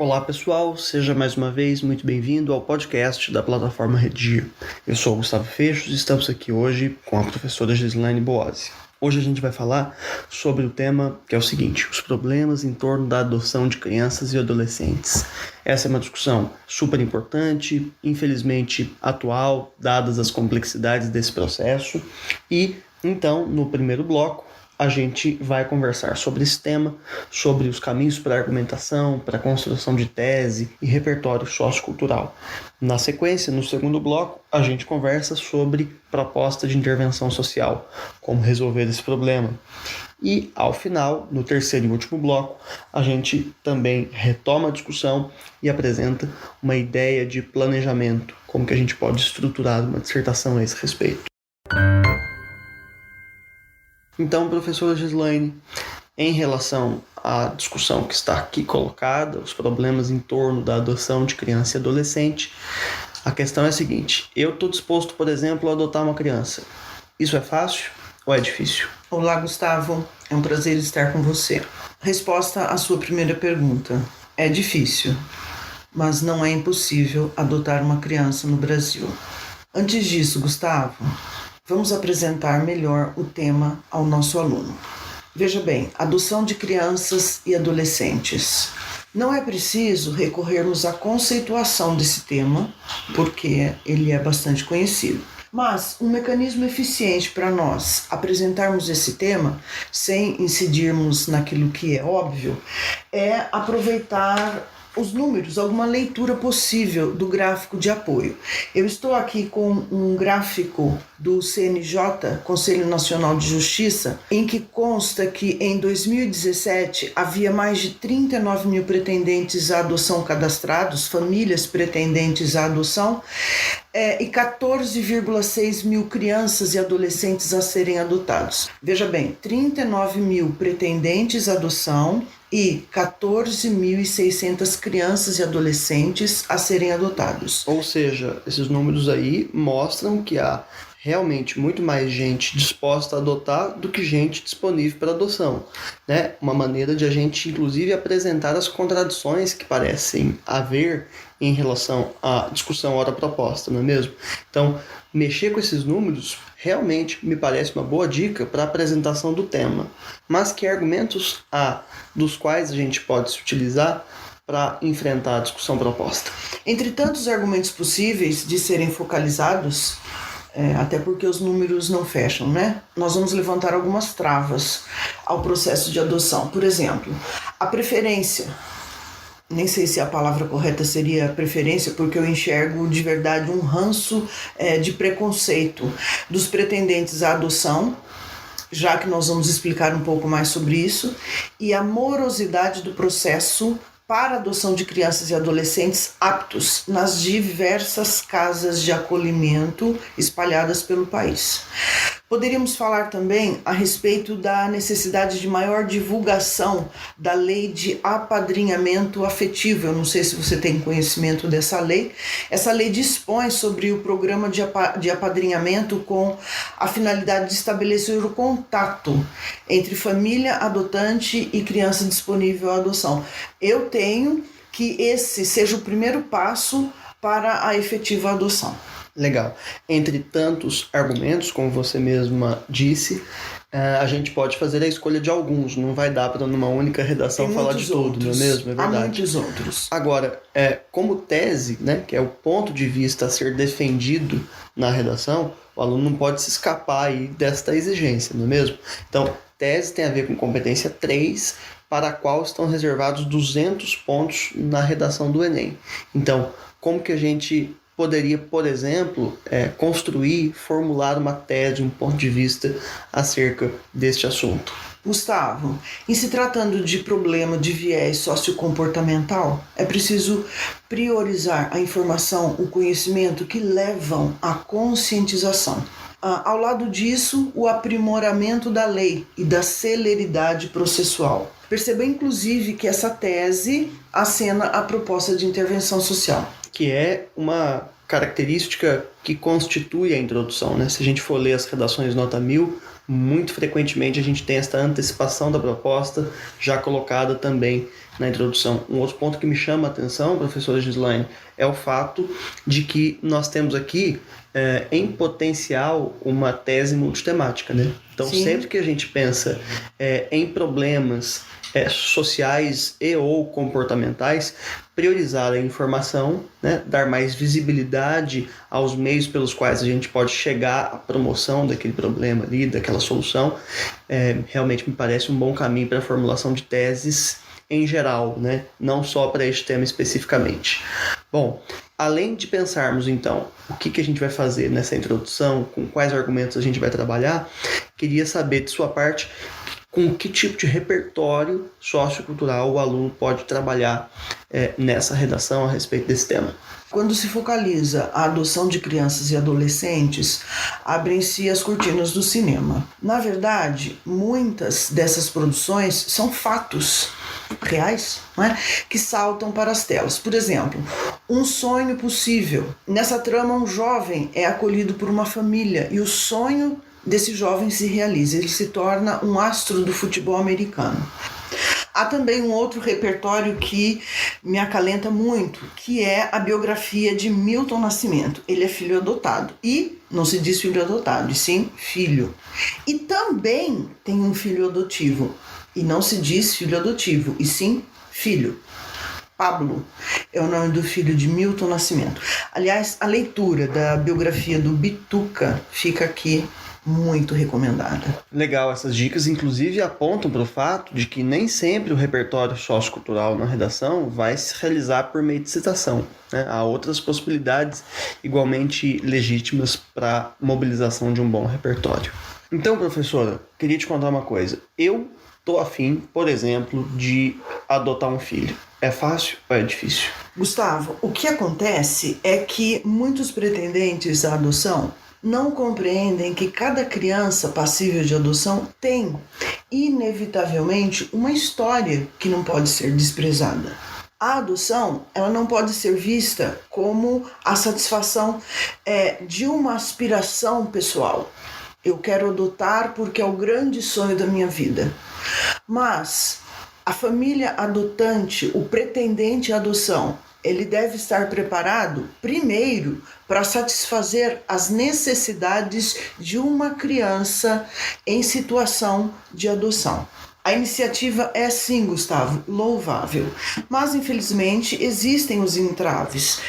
Olá pessoal, seja mais uma vez muito bem-vindo ao podcast da plataforma Redir. Eu sou o Gustavo Fechos e estamos aqui hoje com a professora Gislaine Boazzi. Hoje a gente vai falar sobre o tema que é o seguinte: os problemas em torno da adoção de crianças e adolescentes. Essa é uma discussão super importante, infelizmente atual, dadas as complexidades desse processo. E então, no primeiro bloco, a gente vai conversar sobre esse tema, sobre os caminhos para argumentação, para a construção de tese e repertório sociocultural. Na sequência, no segundo bloco, a gente conversa sobre proposta de intervenção social, como resolver esse problema. E, ao final, no terceiro e último bloco, a gente também retoma a discussão e apresenta uma ideia de planejamento, como que a gente pode estruturar uma dissertação a esse respeito. Então, professora Gislaine, em relação à discussão que está aqui colocada, os problemas em torno da adoção de criança e adolescente, a questão é a seguinte: eu estou disposto, por exemplo, a adotar uma criança. Isso é fácil ou é difícil? Olá, Gustavo. É um prazer estar com você. Resposta à sua primeira pergunta: é difícil, mas não é impossível adotar uma criança no Brasil. Antes disso, Gustavo, vamos apresentar melhor o tema ao nosso aluno. Veja bem, adoção de crianças e adolescentes. Não é preciso recorrermos à conceituação desse tema, porque ele é bastante conhecido. Mas um mecanismo eficiente para nós apresentarmos esse tema, sem incidirmos naquilo que é óbvio, é aproveitar os números, alguma leitura possível do gráfico de apoio. Eu estou aqui com um gráfico do CNJ, Conselho Nacional de Justiça, em que consta que em 2017 havia mais de 39 mil pretendentes à adoção cadastrados, famílias pretendentes à adoção, e 14,6 mil crianças e adolescentes a serem adotados. Veja bem, 39 mil pretendentes à adoção e 14.600 crianças e adolescentes a serem adotados. Ou seja, esses números aí mostram que há realmente muito mais gente disposta a adotar do que gente disponível para adoção, né? Uma maneira de a gente, inclusive, apresentar as contradições que parecem haver em relação à discussão ora proposta, não é mesmo? Então, mexer com esses números realmente me parece uma boa dica para a apresentação do tema. Mas que argumentos há dos quais a gente pode se utilizar para enfrentar a discussão proposta? Entre tantos argumentos possíveis de serem focalizados, até porque os números não fecham, né? Nós vamos levantar algumas travas ao processo de adoção. Por exemplo, a preferência. Nem sei se a palavra correta seria preferência, porque eu enxergo de verdade um ranço de preconceito dos pretendentes à adoção, já que nós vamos explicar um pouco mais sobre isso, e a morosidade do processo para a adoção de crianças e adolescentes aptos nas diversas casas de acolhimento espalhadas pelo país. Poderíamos falar também a respeito da necessidade de maior divulgação da lei de apadrinhamento afetivo. Eu não sei se você tem conhecimento dessa lei. Essa lei dispõe sobre o programa de apadrinhamento com a finalidade de estabelecer o contato entre família adotante e criança disponível à adoção. Eu tenho que esse seja o primeiro passo para a efetiva adoção. Legal. Entre tantos argumentos, como você mesma disse, a gente pode fazer a escolha de alguns. Não vai dar para numa única redação falar de tudo, não é mesmo? É verdade. Há muitos outros. Agora, como tese, né, que é o ponto de vista a ser defendido na redação, o aluno não pode se escapar aí desta exigência, não é mesmo? Então, tese tem a ver com competência 3, para a qual estão reservados 200 pontos na redação do Enem. Então, como que a gente poderia, por exemplo, construir, formular uma tese, um ponto de vista acerca deste assunto? Gustavo, em se tratando de problema de viés sociocomportamental, é preciso priorizar a informação, o conhecimento que levam à conscientização. Ao lado disso, o aprimoramento da lei e da celeridade processual. Perceba, inclusive, que essa tese acena a proposta de intervenção social. Que é uma característica que constitui a introdução, né? Se a gente for ler as redações nota 1000, muito frequentemente a gente tem essa antecipação da proposta já colocada também na introdução. Um outro ponto que me chama a atenção, professora Gislaine, é o fato de que nós temos aqui, em potencial, uma tese multitemática, né? Então, Sim. sempre que a gente pensa em problemas sociais e ou comportamentais, priorizar a informação, né? Dar mais visibilidade aos meios pelos quais a gente pode chegar à promoção daquele problema ali, daquela solução, realmente me parece um bom caminho para a formulação de teses em geral, né? Não só para este tema especificamente. Bom, além de pensarmos então o que a gente vai fazer nessa introdução, com quais argumentos a gente vai trabalhar, queria saber de sua parte com que tipo de repertório sociocultural o aluno pode trabalhar nessa redação a respeito desse tema. Quando se focaliza a adoção de crianças e adolescentes, abrem-se as cortinas do cinema. Na verdade, muitas dessas produções são fatos reais, né, que saltam para as telas. Por exemplo, Um Sonho Possível. Nessa trama, um jovem é acolhido por uma família e o sonho desse jovem se realiza. Ele se torna um astro do futebol americano. Há também um outro repertório que me acalenta muito, que é a biografia de Milton Nascimento. Ele é filho adotado. E não se diz filho adotado, e sim filho. E também tem um filho adotivo. E não se diz filho adotivo, e sim filho. Pablo é o nome do filho de Milton Nascimento. Aliás, a leitura da biografia do Bituca fica aqui muito recomendada. Legal, essas dicas inclusive apontam para o fato de que nem sempre o repertório sociocultural na redação vai se realizar por meio de citação, né? Há outras possibilidades igualmente legítimas para mobilização de um bom repertório. Então, professora, queria te contar uma coisa. Eu estou afim, por exemplo, de adotar um filho. É fácil ou é difícil? Gustavo, o que acontece é que muitos pretendentes à adoção não compreendem que cada criança passível de adoção tem, inevitavelmente, uma história que não pode ser desprezada. A adoção, ela não pode ser vista como a satisfação de uma aspiração pessoal. Eu quero adotar porque é o grande sonho da minha vida. Mas a família adotante, o pretendente à adoção, ele deve estar preparado, primeiro, para satisfazer as necessidades de uma criança em situação de adoção. A iniciativa é sim, Gustavo, louvável, mas infelizmente existem os entraves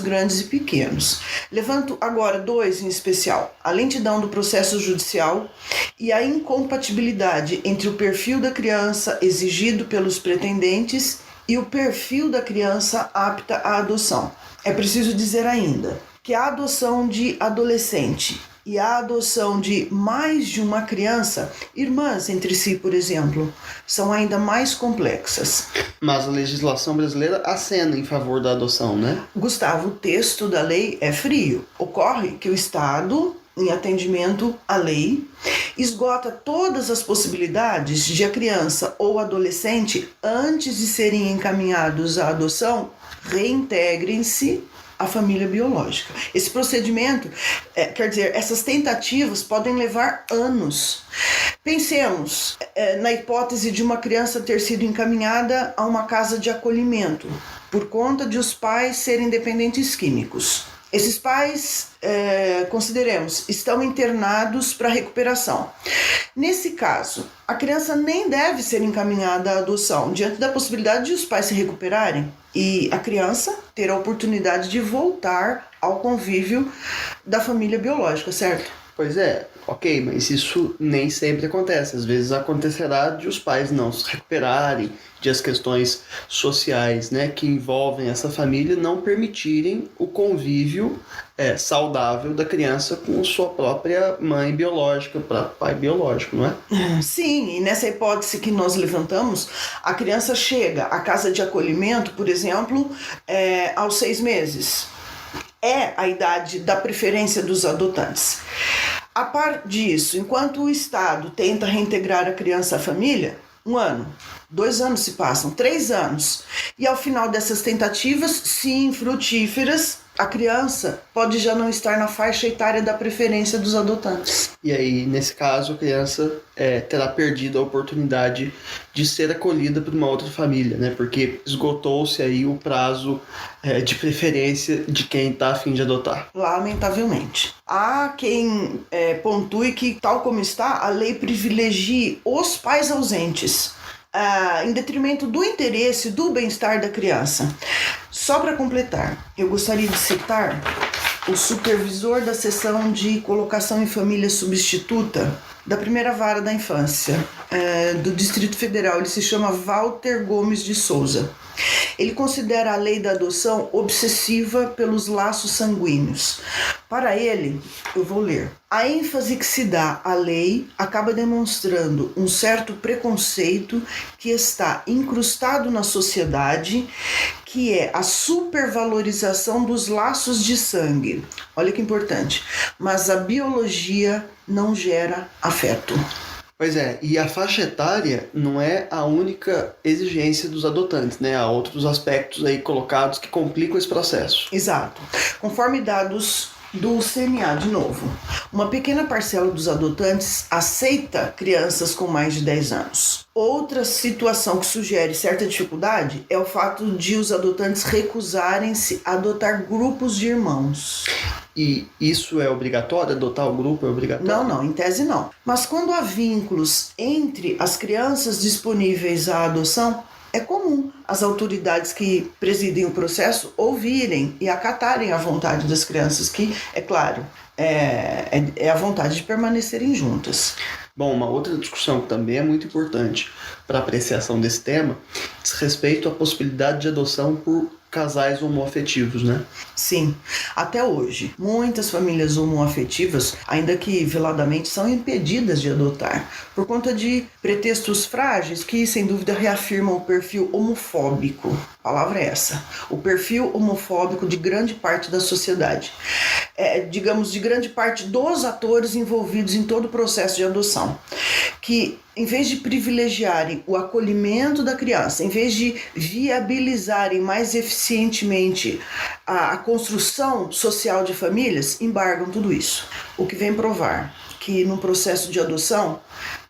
grandes e pequenos. Levanto agora dois em especial: a lentidão do processo judicial e a incompatibilidade entre o perfil da criança exigido pelos pretendentes e o perfil da criança apta à adoção. É preciso dizer ainda que a adoção de adolescente e a adoção de mais de uma criança, irmãs entre si, por exemplo, são ainda mais complexas. Mas a legislação brasileira acena em favor da adoção, né? Gustavo, o texto da lei é frio. Ocorre que o Estado, em atendimento à lei, esgota todas as possibilidades de a criança ou adolescente, antes de serem encaminhados à adoção, reintegrem-se à família biológica. Esse procedimento, essas tentativas podem levar anos. Pensemos na hipótese de uma criança ter sido encaminhada a uma casa de acolhimento por conta de os pais serem dependentes químicos. Esses pais, consideremos, estão internados para recuperação. Nesse caso, a criança nem deve ser encaminhada à adoção, diante da possibilidade de os pais se recuperarem e a criança ter a oportunidade de voltar ao convívio da família biológica, certo? Pois é, ok, mas isso nem sempre acontece. Às vezes acontecerá de os pais não se recuperarem, de as questões sociais, né, que envolvem essa família não permitirem o convívio saudável da criança com sua própria mãe biológica, pai biológico, não é? Sim, e nessa hipótese que nós levantamos, a criança chega à casa de acolhimento, por exemplo, aos 6 meses. É a idade da preferência dos adotantes. A par disso, enquanto o Estado tenta reintegrar a criança à família, 1 ano, 2 anos se passam, 3 anos. E ao final dessas tentativas, sim, frutíferas, a criança pode já não estar na faixa etária da preferência dos adotantes. E aí, nesse caso, a criança terá perdido a oportunidade de ser acolhida por uma outra família, né? Porque esgotou-se aí o prazo de preferência de quem está a fim de adotar. Lamentavelmente. Há quem pontue que, tal como está, a lei privilegie os pais ausentes, em detrimento do interesse do bem-estar da criança. Só para completar, eu gostaria de citar o supervisor da seção de colocação em família substituta da primeira vara da infância do Distrito Federal. Ele se chama Walter Gomes de Souza. Ele considera a lei da adoção obsessiva pelos laços sanguíneos. Para ele, eu vou ler: a ênfase que se dá à lei acaba demonstrando um certo preconceito que está incrustado na sociedade, que é a supervalorização dos laços de sangue. Olha que importante. Mas a biologia não gera afeto. Pois é, e a faixa etária não é a única exigência dos adotantes, né? Há outros aspectos aí colocados que complicam esse processo. Exato. Conforme dados do CNA, de novo, uma pequena parcela dos adotantes aceita crianças com mais de 10 anos. Outra situação que sugere certa dificuldade é o fato de os adotantes recusarem-se a adotar grupos de irmãos. E isso é obrigatório? Adotar o grupo é obrigatório? Não, em tese não. Mas quando há vínculos entre as crianças disponíveis à adoção, é comum as autoridades que presidem o processo ouvirem e acatarem a vontade das crianças, que, é claro, é a vontade de permanecerem juntas. Bom, uma outra discussão que também é muito importante para a apreciação desse tema diz respeito à possibilidade de adoção por casais homoafetivos, né? Sim, até hoje, muitas famílias homoafetivas, ainda que veladamente, são impedidas de adotar, por conta de pretextos frágeis que, sem dúvida, reafirmam o perfil homofóbico. A palavra é essa, o perfil homofóbico de grande parte da sociedade. Digamos, de grande parte dos atores envolvidos em todo o processo de adoção, que, em vez de privilegiarem o acolhimento da criança, em vez de viabilizarem mais eficientemente a construção social de famílias, embargam tudo isso. O que vem provar que no processo de adoção,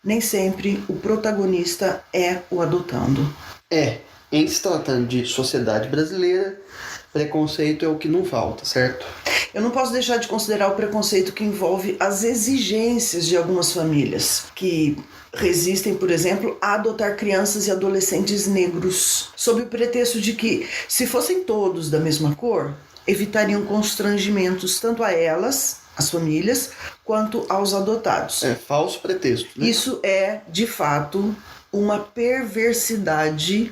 nem sempre o protagonista é o adotando. Em se tratando de sociedade brasileira, preconceito é o que não falta, certo? Eu não posso deixar de considerar o preconceito que envolve as exigências de algumas famílias, que resistem, por exemplo, a adotar crianças e adolescentes negros, sob o pretexto de que, se fossem todos da mesma cor, evitariam constrangimentos tanto a elas, as famílias, quanto aos adotados. É falso pretexto, né? Isso é, de fato, uma perversidade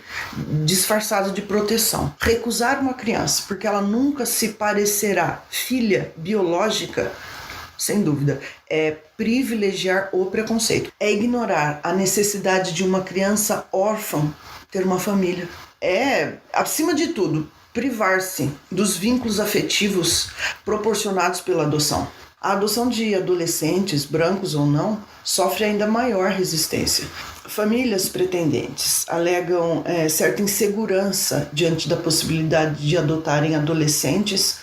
disfarçada de proteção. Recusar uma criança porque ela nunca se parecerá filha biológica, sem dúvida, é privilegiar o preconceito. É ignorar a necessidade de uma criança órfã ter uma família. É, acima de tudo, privar-se dos vínculos afetivos proporcionados pela adoção. A adoção de adolescentes, brancos ou não, sofre ainda maior resistência. Famílias pretendentes alegam certa insegurança diante da possibilidade de adotarem adolescentes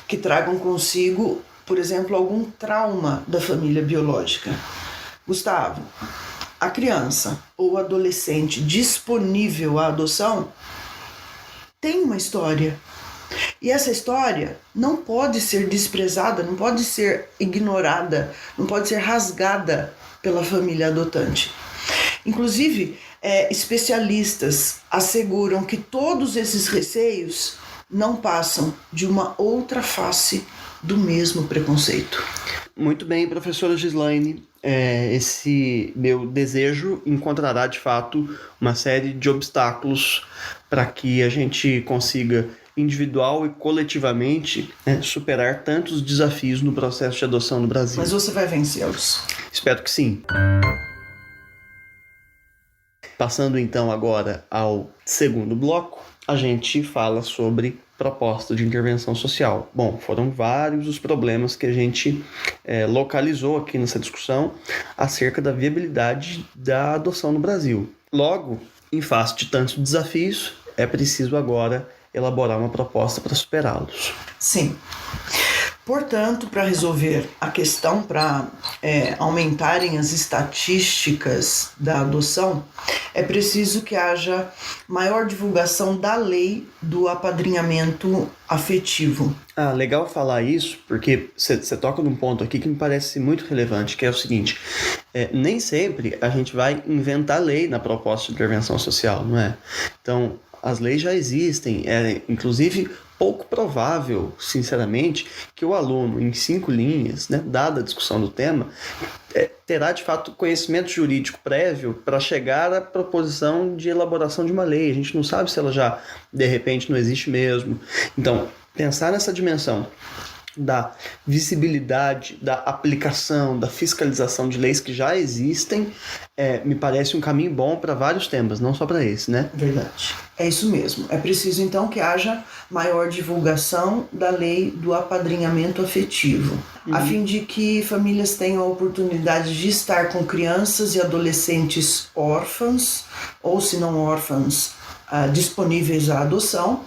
que tragam consigo, por exemplo, algum trauma da família biológica. Gustavo, a criança ou adolescente disponível à adoção tem uma história. E essa história não pode ser desprezada, não pode ser ignorada, não pode ser rasgada pela família adotante. Inclusive, especialistas asseguram que todos esses receios não passam de uma outra face do mesmo preconceito. Muito bem, professora Gislaine. Esse meu desejo encontrará, de fato, uma série de obstáculos para que a gente consiga, individual e coletivamente, superar tantos desafios no processo de adoção no Brasil. Mas você vai vencê-los. Espero que sim. Passando então agora ao segundo bloco, a gente fala sobre proposta de intervenção social. Bom, foram vários os problemas que a gente localizou aqui nessa discussão acerca da viabilidade da adoção no Brasil. Logo, em face de tantos desafios, é preciso agora elaborar uma proposta para superá-los. Sim. Portanto, para resolver a questão, para aumentarem as estatísticas da adoção, é preciso que haja maior divulgação da lei do apadrinhamento afetivo. Legal falar isso, porque você toca num ponto aqui que me parece muito relevante, que é o seguinte: nem sempre a gente vai inventar lei na proposta de intervenção social, não é? Então, as leis já existem, inclusive pouco provável, sinceramente, que o aluno, em 5 linhas, né, dada a discussão do tema, terá de fato conhecimento jurídico prévio para chegar à proposição de elaboração de uma lei. A gente não sabe se ela já, de repente, não existe mesmo. Então, pensar nessa dimensão da visibilidade, da aplicação, da fiscalização de leis que já existem, me parece um caminho bom para vários temas, não só para esse, né? Verdade. É isso mesmo. É preciso, então, que haja maior divulgação da lei do apadrinhamento afetivo, a fim de que famílias tenham a oportunidade de estar com crianças e adolescentes órfãs, ou se não órfãs, disponíveis à adoção,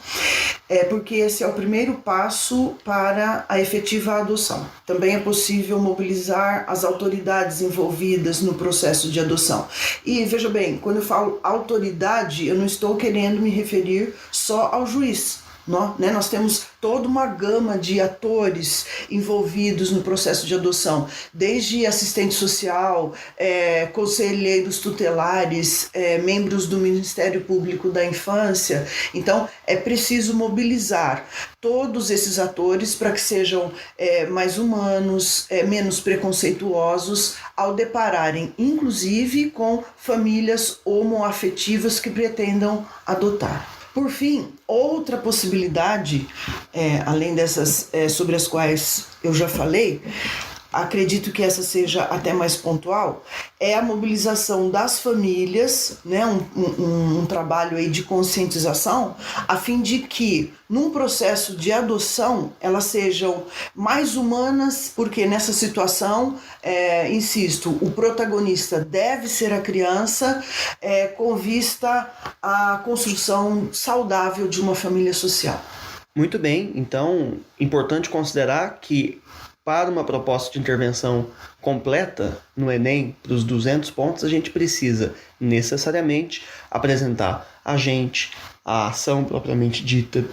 porque esse é o primeiro passo para a efetiva adoção. Também é possível mobilizar as autoridades envolvidas no processo de adoção. E veja bem, quando eu falo autoridade, eu não estou querendo me referir só ao juiz. Nós temos toda uma gama de atores envolvidos no processo de adoção, desde assistente social, conselheiros tutelares, membros do Ministério Público da Infância. Então, é preciso mobilizar todos esses atores para que sejam mais humanos, menos preconceituosos, ao depararem, inclusive, com famílias homoafetivas que pretendam adotar. Por fim, outra possibilidade, além dessas sobre as quais eu já falei, acredito que essa seja até mais pontual, é a mobilização das famílias, né, um trabalho aí de conscientização, a fim de que, num processo de adoção, elas sejam mais humanas, porque nessa situação, insisto, o protagonista deve ser a criança, com vista à construção saudável de uma família social. Muito bem, então, importante considerar que para uma proposta de intervenção completa no Enem, para os 200 pontos, a gente precisa necessariamente apresentar a ação propriamente dita,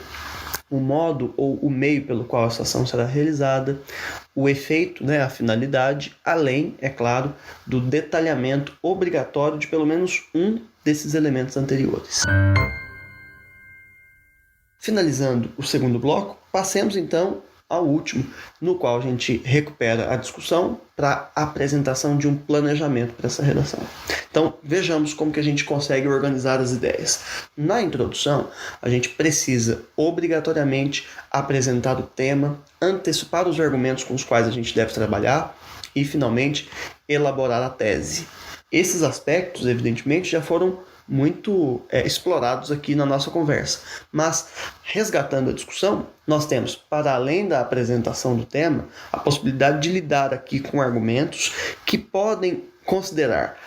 o modo ou o meio pelo qual essa ação será realizada, o efeito, né, a finalidade, além, é claro, do detalhamento obrigatório de pelo menos um desses elementos anteriores. Finalizando o segundo bloco, passemos então ao último, no qual a gente recupera a discussão para a apresentação de um planejamento para essa redação. Então, vejamos como que a gente consegue organizar as ideias. Na introdução, a gente precisa obrigatoriamente apresentar o tema, antecipar os argumentos com os quais a gente deve trabalhar e, finalmente, elaborar a tese. Esses aspectos, evidentemente, já foram muito explorados aqui na nossa conversa. Mas, resgatando a discussão, nós temos, para além da apresentação do tema, a possibilidade de lidar aqui com argumentos que podem considerar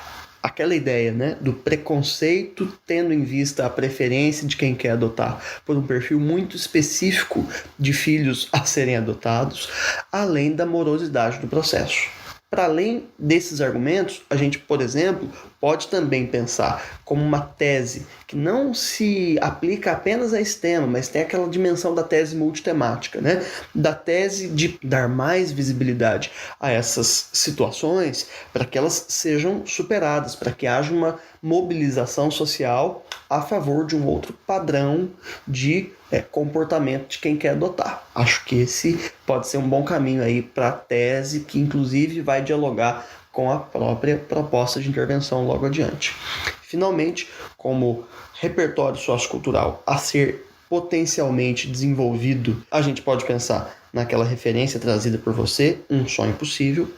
aquela ideia, né, do preconceito tendo em vista a preferência de quem quer adotar por um perfil muito específico de filhos a serem adotados, além da morosidade do processo. Para além desses argumentos, a gente, por exemplo, pode também pensar como uma tese que não se aplica apenas a esse tema, mas tem aquela dimensão da tese multitemática, né? Da tese de dar mais visibilidade a essas situações para que elas sejam superadas, para que haja uma mobilização social a favor de um outro padrão de comportamento de quem quer adotar. Acho que esse pode ser um bom caminho aí para a tese, que inclusive vai dialogar com a própria proposta de intervenção logo adiante. Finalmente, como repertório sociocultural a ser potencialmente desenvolvido, a gente pode pensar naquela referência trazida por você, Um Sonho Possível,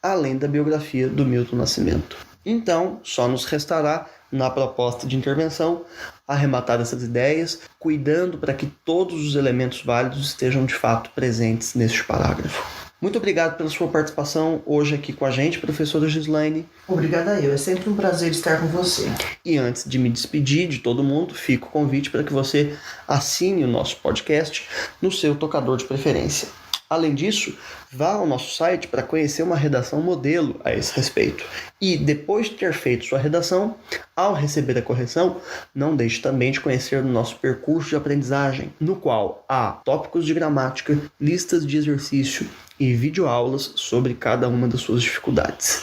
além da biografia do Milton Nascimento. Então, só nos restará, na proposta de intervenção, arrematar essas ideias, cuidando para que todos os elementos válidos estejam de fato presentes neste parágrafo. Muito obrigado pela sua participação hoje aqui com a gente, professora Gislaine. Obrigada eu, é sempre um prazer estar com você. E antes de me despedir de todo mundo, fica o convite para que você assine o nosso podcast no seu tocador de preferência. Além disso, vá ao nosso site para conhecer uma redação modelo a esse respeito. E depois de ter feito sua redação, ao receber a correção, não deixe também de conhecer o nosso percurso de aprendizagem, no qual há tópicos de gramática, listas de exercício e videoaulas sobre cada uma das suas dificuldades.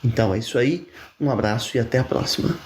Então é isso aí, um abraço e até a próxima.